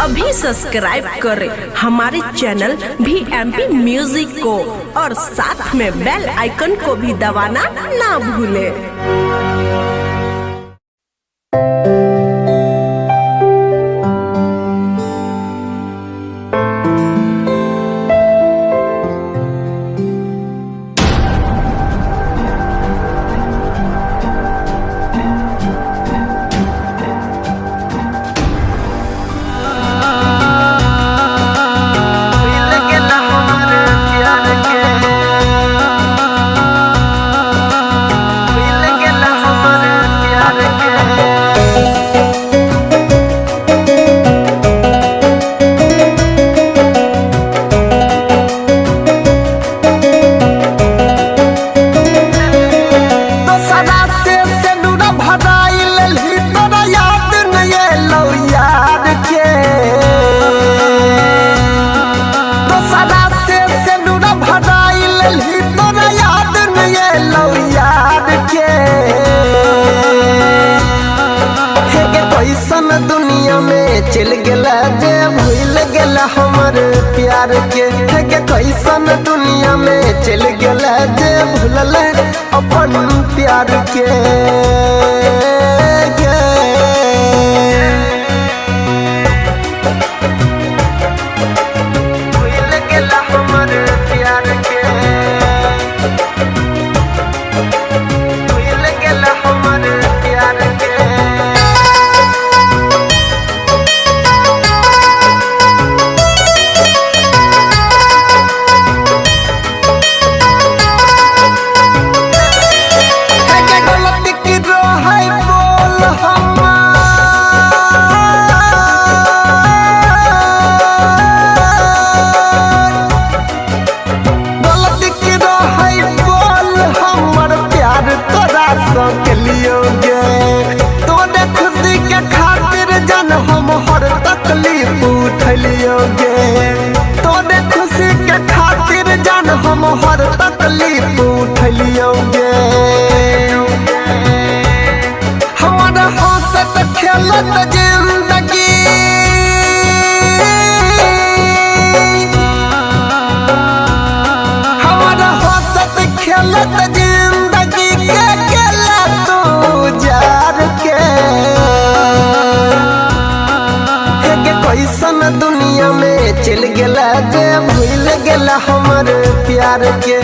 अभी सब्सक्राइब करें हमारे चैनल VMP म्यूजिक को और साथ में बेल आइकन को भी दबाना ना भूलें। दुनिया में चल गला जे भूल गला हमर प्यार के कैसन दुनिया में चल गला जे भूलल अपन प्यार के भूल गला हमर प्यार के भूल गला हमर प्यार के खुशी के खातिर जन हम हर तकलीफ उठलियोगे तोरे खुशी के खातिर जन हम हर तकलीफ उठलियोगे हमारा हंसत खेलत जिंदगी हमारा हंसत खेलत जिंदगी के केला तू जार के कैसन दुनिया में चल गला जे भूल गला हमर प्यार के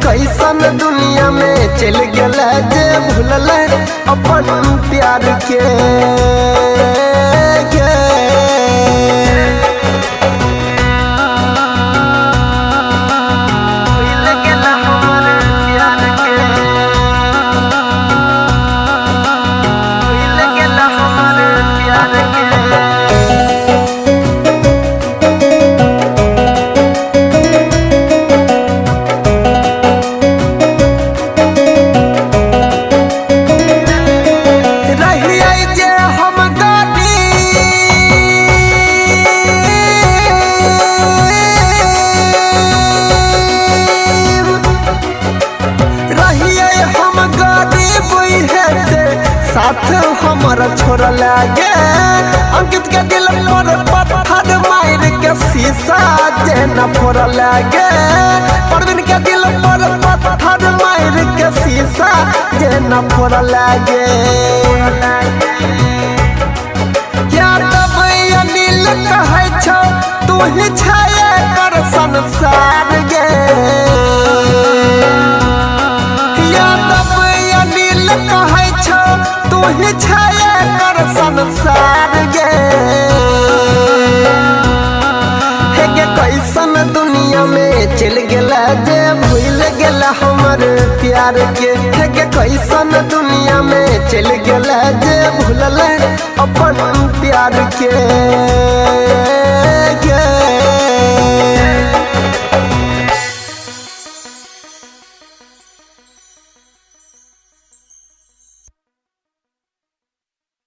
कैसन दुनिया में चल गला जे भूलल अपन प्यार के साथ हमारा छोरा लागे अंकित के दिल पर पत्थर मार के शीशा जे न फोड़ लागे परवीन के दिल पर पत्थर मार के शीशा जे न फोड़ लागे क्या तब अनिल कहे छो तू ही छाया कर संसार गे क्या तब अनिल कहे छो तू ही छाया कर संसार गे कैसन दुनिया में चल गला जे भूल गला हमर प्यार के कैसन दुनिया में चल गला जे भूलल अपन प्यार के।